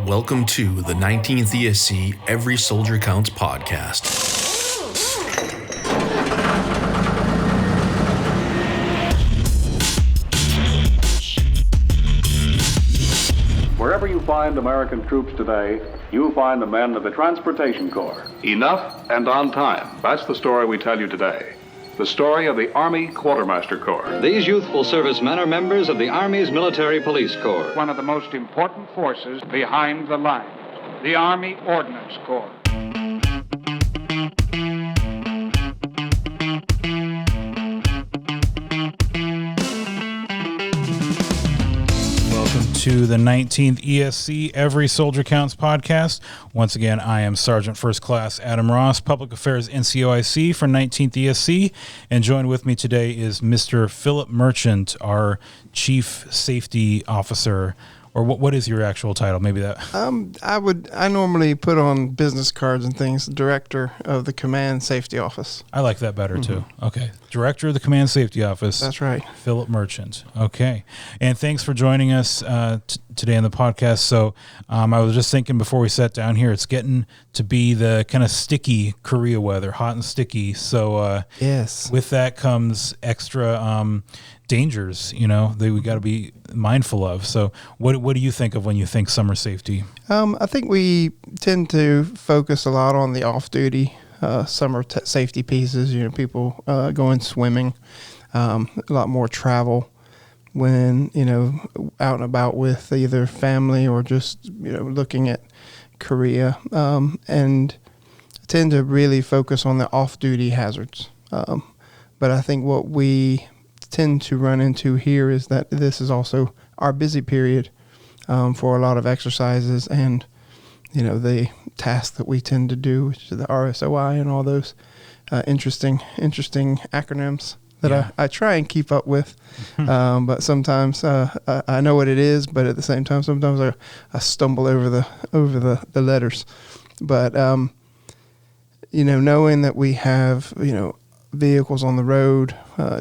Welcome to the 19th ESC Every Soldier Counts podcast. Wherever you find American troops today, you'll find the men of the Transportation Corps. Enough and on time. That's the story we tell you today. The story of the Army Quartermaster Corps. These youthful servicemen are members of the Army's Military Police Corps. One of the most important forces behind the lines, the Army Ordnance Corps. Welcome to the 19th ESC Every Soldier Counts podcast. Once again, I am Sergeant First Class Adam Ross, Public Affairs NCOIC for 19th ESC, and joined with me today is Mr. Philip Merchant, our Chief Safety Officer. Or what is your actual title? Maybe that. I normally put on business cards and things, Director of the Command Safety Office. I like that better too. Okay. Director of the Command Safety Office. That's right. Philip Merchant. Okay. And thanks for joining us today on the podcast. So I was just thinking before we sat down here, it's getting to be the kind of sticky Korea weather, hot and sticky. So yes, with that comes extra dangers, that we got to be mindful of. So what do you think of when you think summer safety? I think we tend to focus a lot on the off-duty summer safety pieces. People going swimming, a lot more travel when, out and about with either family or just, looking at Korea, and tend to really focus on the off-duty hazards. But I think what we tend to run into here is that this is also our busy period for a lot of exercises and, the tasks that we tend to do, which is the RSOI and all those interesting acronyms that I try and keep up with. But sometimes I know what it is, but at the same time, sometimes I stumble over the letters. But, knowing that we have, vehicles on the road,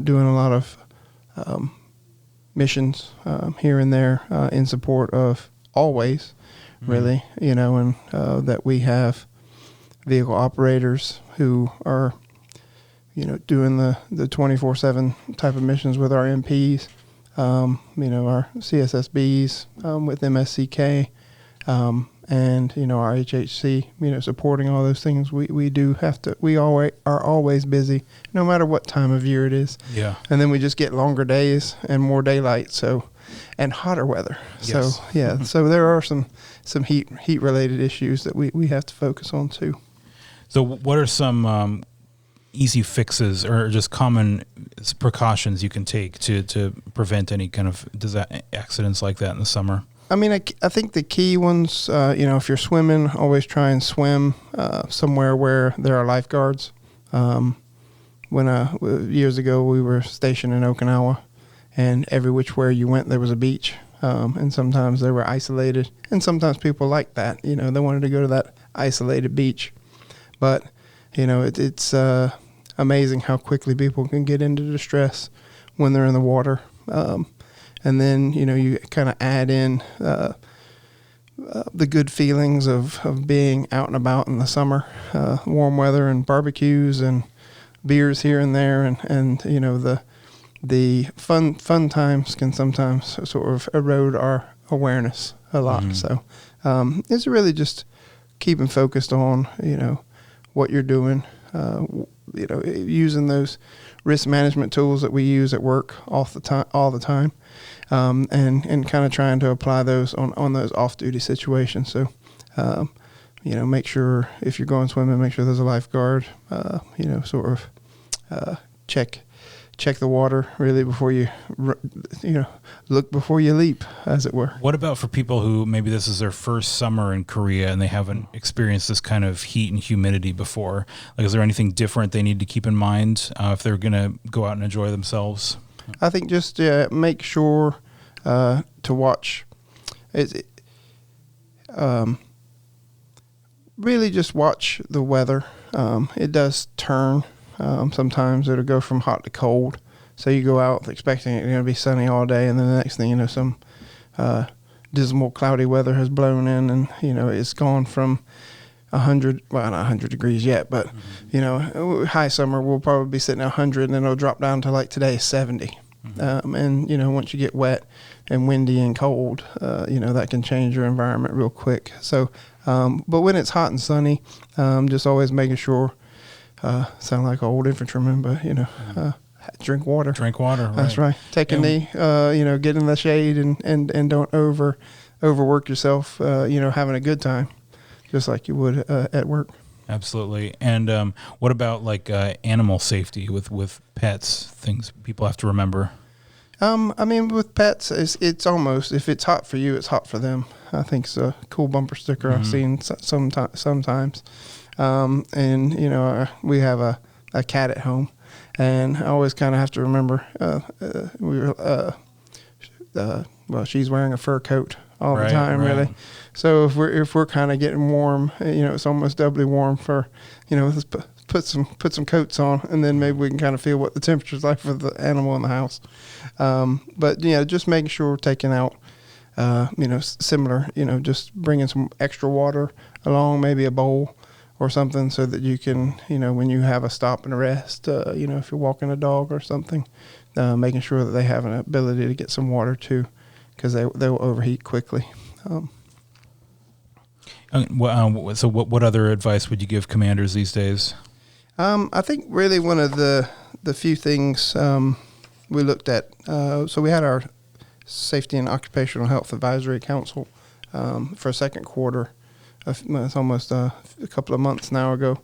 doing a lot of missions here and there in support of always, really, and that we have vehicle operators who are, doing the 24/7 type of missions with our MPs, our CSSBs with MSCK, and our HHC, supporting all those things. We do have to. We are always busy, no matter what time of year it is. Yeah. And then we just get longer days and more daylight. And hotter weather. Yes. So yeah. So there are some heat related issues that we have to focus on too. So what are some easy fixes or just common precautions you can take to prevent any kind of accidents like that in the summer? I mean, I think the key ones, if you're swimming, always try and swim somewhere where there are lifeguards. Years ago, we were stationed in Okinawa, and every which way you went, there was a beach. And sometimes they were isolated, and sometimes people liked that. They wanted to go to that isolated beach. But, it's amazing how quickly people can get into distress when they're in the water. And then, you kind of add in the good feelings of being out and about in the summer, warm weather and barbecues and beers here and there. And the fun times can sometimes sort of erode our awareness a lot. Mm-hmm. So it's really just keeping focused on, what you're doing, using those risk management tools that we use at work all the time. And kind of trying to apply those on those off-duty situations. So, make sure if you're going swimming, make sure there's a lifeguard. Check the water really before you, look before you leap, as it were. What about for people who maybe this is their first summer in Korea and they haven't experienced this kind of heat and humidity before? Like, is there anything different they need to keep in mind if they're going to go out and enjoy themselves? I think just make sure to watch. Really just watch the weather. It does turn. Sometimes it'll go from hot to cold. So you go out expecting it's going to be sunny all day, and then the next thing you know, some dismal, cloudy weather has blown in, and it's gone from 100, well, not 100 degrees yet, but high summer we'll probably be sitting at 100, and then it'll drop down to like today 70. And once you get wet and windy and cold, that can change your environment real quick. So, but when it's hot and sunny, just always making sure, sound like an old infantryman, but drink water. Drink water. Right. That's right. Take a knee. Get in the shade and don't overwork yourself. Having a good time, just like you would at work. Absolutely. And what about like animal safety with pets? Things people have to remember. With pets, it's almost, if it's hot for you, it's hot for them. I think it's a cool bumper sticker I've seen sometimes. We have a cat at home, and I always kind of have to remember she's wearing a fur coat all the time, really. So if we're kind of getting warm, it's almost doubly warm for, let's put some coats on, and then maybe we can kind of feel what the temperature's like for the animal in the house. But just making sure we're taking out, similar, just bringing some extra water along, maybe a bowl or something, so that you can, when you have a stop and a rest, if you're walking a dog or something, making sure that they have an ability to get some water too, because they'll overheat quickly. So what other advice would you give commanders these days? I think really one of the few things we looked at, so we had our Safety and Occupational Health Advisory Council for second quarter. It's almost a couple of months now ago,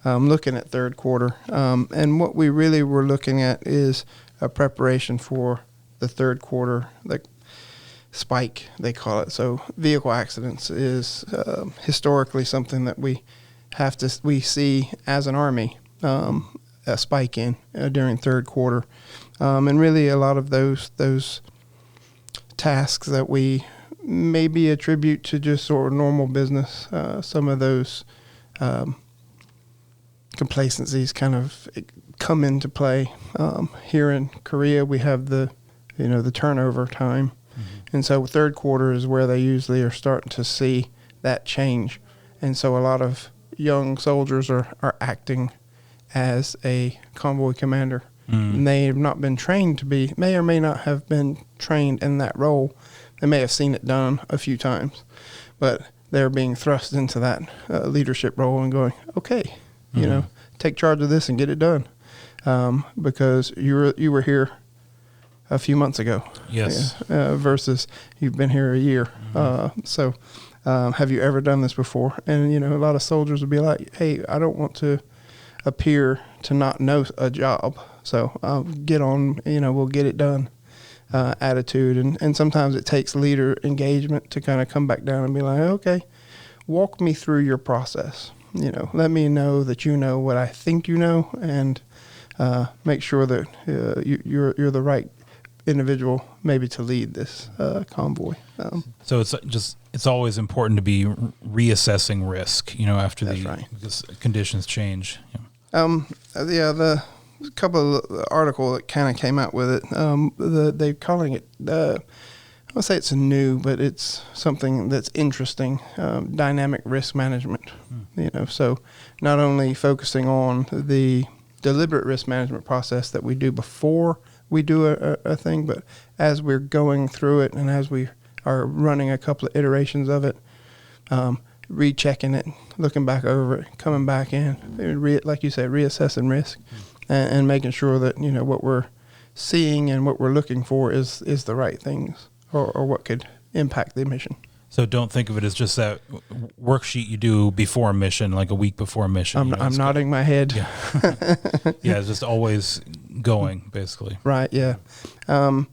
looking at third quarter. And what we really were looking at is a preparation for the third quarter, like spike, they call it. So vehicle accidents is historically something that we see as an Army a spike in during third quarter, and really a lot of those tasks that we maybe attribute to just sort of normal business. Some of those complacencies kind of come into play. Here in Korea, we have the turnover time. And so third quarter is where they usually are starting to see that change. And so a lot of young soldiers are acting as a convoy commander. And they have not been trained to be, may or may not have been trained in that role. They may have seen it done a few times, but they're being thrust into that leadership role and going, okay, take charge of this and get it done. Because you were here a few months ago. Yes. Versus you've been here a year. So have you ever done this before? And, a lot of soldiers would be like, hey, I don't want to appear to not know a job. So get on, we'll get it done attitude. And sometimes it takes leader engagement to kind of come back down and be like, okay, walk me through your process. Let me know that you know what I think you know, and make sure that you're the right individual maybe to lead this convoy. So it's always important to be reassessing risk, after because conditions change. The couple of article that kind of came out with it, they're calling it, I'll say it's new, but it's something that's interesting, dynamic risk management. So not only focusing on the deliberate risk management process that we do before we do a thing, but as we're going through it and as we are running a couple of iterations of it, rechecking it, looking back over it, coming back in, like you said, reassessing risk, and making sure that what we're seeing and what we're looking for is the right things, or what could impact the mission. So don't think of it as just that worksheet you do before a mission, like a week before a mission. I'm nodding my head. Yeah. Yeah, it's just always going, basically. Right, yeah. There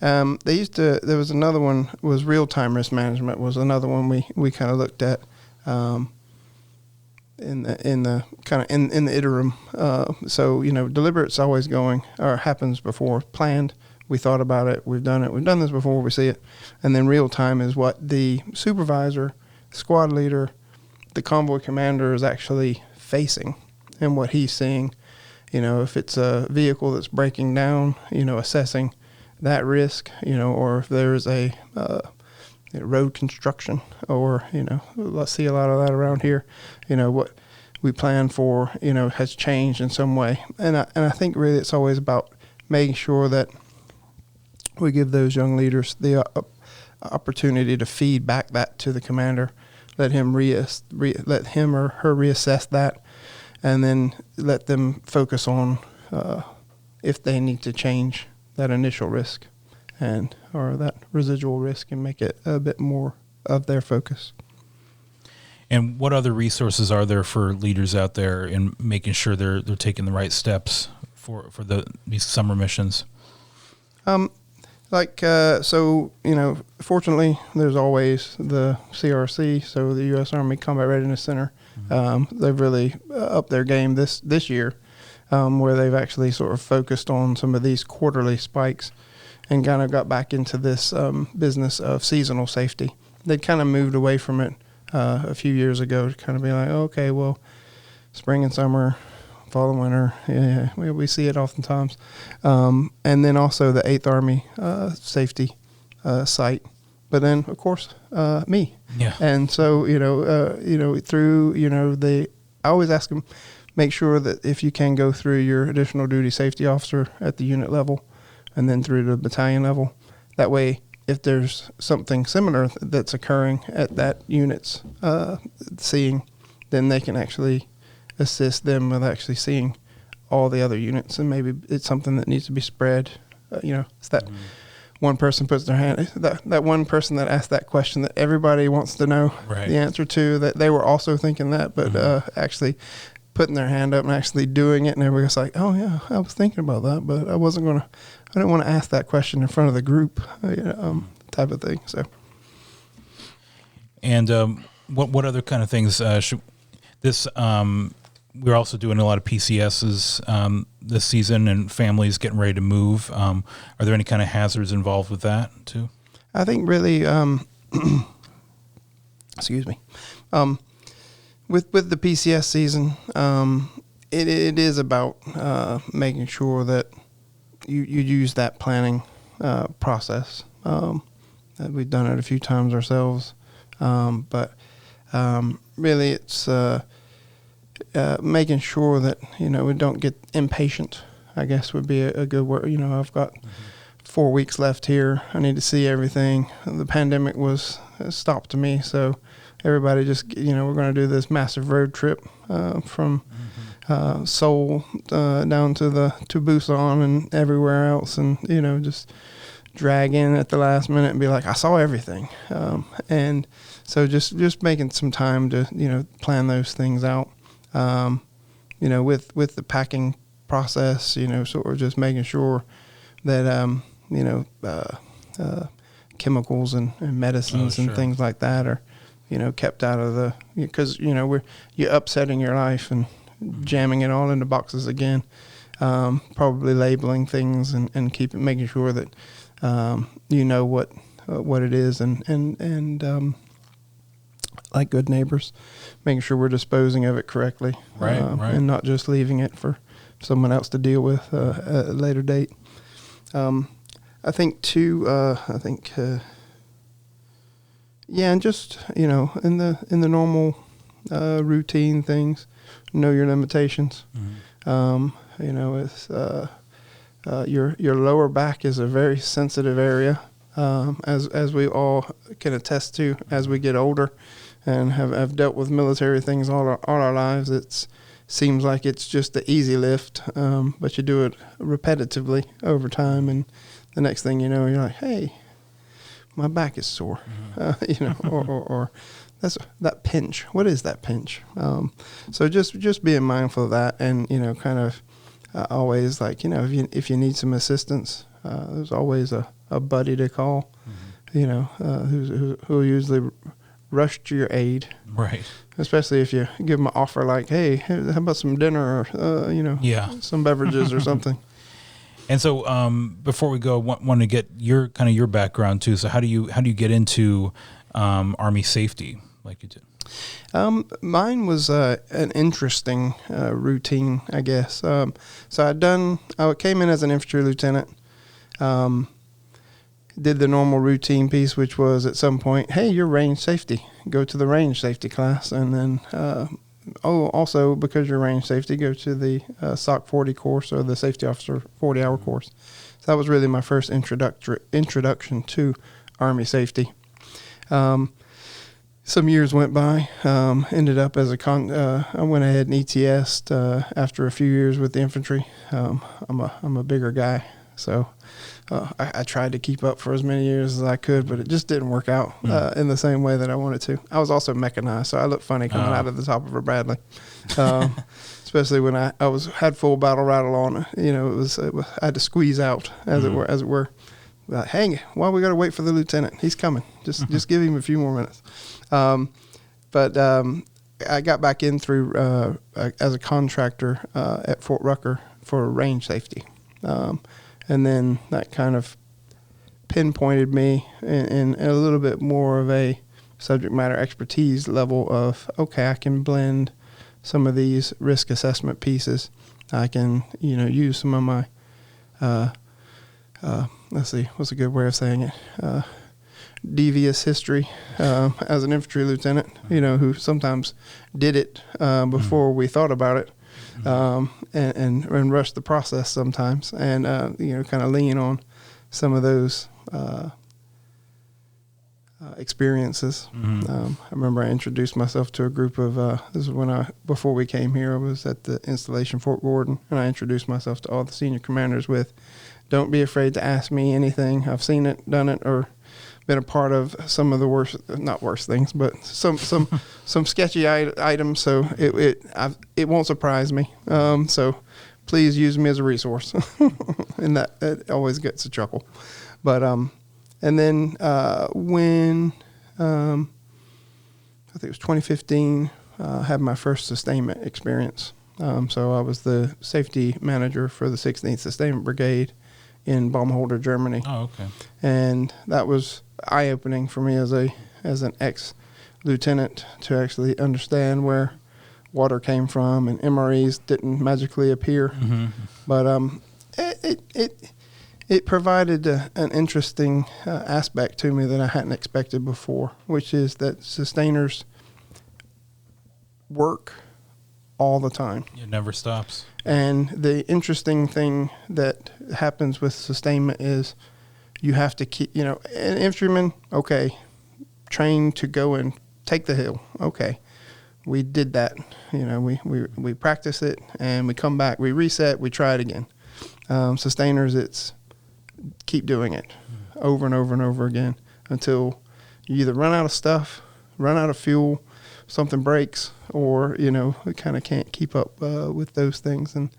was another one, was real-time risk management was another one we kind of looked at in the interim. So, deliberate's always going, or happens before planned. We thought about it. We've done it. We've done this before. We see it. And then real time is what the supervisor, squad leader, the convoy commander is actually facing and what he's seeing. If it's a vehicle that's breaking down, assessing that risk, or if there's a road construction, or let's see a lot of that around here. What we plan for has changed in some way, and I think really it's always about making sure that we give those young leaders the opportunity to feed back that to the commander, let him let him or her reassess that, and then let them focus on if they need to change that initial risk or that residual risk and make it a bit more of their focus. And what other resources are there for leaders out there in making sure they're taking the right steps for these summer missions? Fortunately, there's always the CRC, so the U.S. Army Combat Readiness Center. They've really upped their game this year, where they've actually sort of focused on some of these quarterly spikes and kind of got back into this business of seasonal safety. They'd kind of moved away from it a few years ago to kind of be like, okay, well, spring and summer, fall and winter, we see it oftentimes. And then also the 8th Army safety site. But then, of course, me. Yeah. And so, I always ask them, make sure that if you can go through your additional duty safety officer at the unit level and then through the battalion level. That way, if there's something similar that's occurring at that unit's seeing, then they can actually assist them with actually seeing all the other units, and maybe it's something that needs to be spread. It's that one person puts their hand, that one person that asked that question that everybody wants to know the answer to, that they were also thinking that, but actually putting their hand up and actually doing it, and everybody's like, oh yeah, I was thinking about that, but I didn't want to ask that question in front of the group, type of thing. So, and what other kind of things we're also doing a lot of PCSs this season, and families getting ready to move. Are there any kind of hazards involved with that too? I think really, excuse me, with the PCS season, it is about making sure that you use that planning process. We've done it a few times ourselves, but really it's making sure that we don't get impatient, I guess would be a good word. I've got 4 weeks left here. I need to see everything. The pandemic was stopped me, so everybody just we're going to do this massive road trip from Seoul down to Busan and everywhere else, and just drag in at the last minute and be like, I saw everything, and so just making some time to plan those things out. With the packing process, sort of just making sure that, chemicals and medicines and things like that are, kept out of because, you're upsetting your life and jamming it all into boxes again, probably labeling things and making sure that, what it is and like good neighbors, making sure we're disposing of it correctly, right. And not just leaving it for someone else to deal with at a later date. I think too. And just in the normal routine things, know your limitations. It's your lower back is a very sensitive area, as we all can attest to as we get older. And have dealt with military things all our lives. It seems like it's just the easy lift, but you do it repetitively over time, and the next thing you know, you're like, hey, my back is sore, or that's that pinch. What is that pinch? So just being mindful of that, and kind of always like if you need some assistance, there's always a buddy to call, who usually rush to your aid, right? Especially if you give them an offer like, "Hey, how about some dinner or some beverages or something." And so, before we go, want to get your background too. So, how do you get into Army safety like you did? Mine was an interesting routine, I guess. So I came in as an infantry lieutenant. did the normal routine piece, which was at some point, hey, you're range safety. Go to the range safety class. And then, also because you're range safety, go to the SOC 40 course, or the safety officer 40-hour course. So that was really my first introduction to Army safety. Some years went by. Ended up as I went ahead and ETS'd after a few years with the infantry. I'm a bigger guy, so I tried to keep up for as many years as I could, but it just didn't work out in the same way that I wanted to. I was also mechanized, so I looked funny coming out of the top of a Bradley, especially when I had full battle rattle on. You know, it was I had to squeeze out as it were. Like, hang it, why we got to wait for the lieutenant? He's coming. Just give him a few more minutes. But I got back in through as a contractor at Fort Rucker for range safety. And then that kind of pinpointed me in a little bit more of a subject matter expertise level of, okay, I can blend some of these risk assessment pieces. I can, use some of my, let's see, what's a good way of saying it? Devious history as an infantry lieutenant, who sometimes did it before we thought about it, and rushed the process sometimes, and kind of lean on some of those experiences. I remember I introduced myself to a group of this is before we came here. I was at the installation Fort Gordon, and I introduced myself to all the senior commanders with, "Don't be afraid to ask me anything. I've seen it, done it, or been a part of some of the not worst things, but some sketchy items. So it won't surprise me. So please use me as a resource." And that always gets a chuckle. But and then when I think it was 2015, I had my first sustainment experience. So I was the safety manager for the 16th Sustainment Brigade in Baumholder, Germany. Oh, okay. And that was eye-opening for me as an ex-lieutenant to actually understand where water came from, and MREs didn't magically appear. Mm-hmm. But it provided an interesting aspect to me that I hadn't expected before, which is that sustainers work all the time. It never stops. And the interesting thing that happens with sustainment is you have to keep, an infantryman, okay, trained to go and take the hill. Okay, we did that. We practice it, and we come back, we reset, we try it again. Sustainers, it's keep doing it over and over and over again until you either run out of stuff, run out of fuel, something breaks, or we kind of can't keep up with those things. And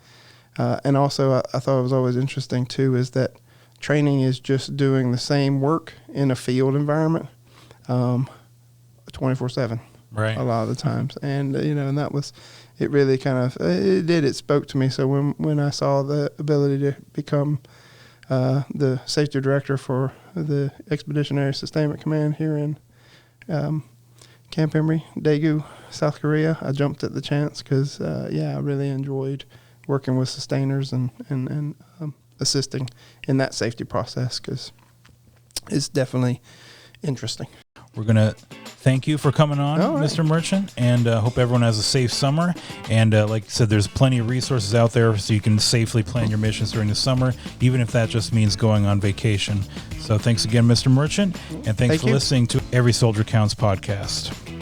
also I thought it was always interesting too is that training is just doing the same work in a field environment 24/7, right, a lot of the times. And and that was, it really kind of it spoke to me. So when I saw the ability to become the safety director for the Expeditionary Sustainment Command here in Camp Emory, Daegu, South Korea, I jumped at the chance because, I really enjoyed working with sustainers and assisting in that safety process because it's definitely interesting. We're going to thank you for coming on, right, Mr. Merchant, and hope everyone has a safe summer. And like I said, there's plenty of resources out there so you can safely plan your missions during the summer, even if that just means going on vacation. So thanks again, Mr. Merchant, and thanks for listening to Every Soldier Counts podcast.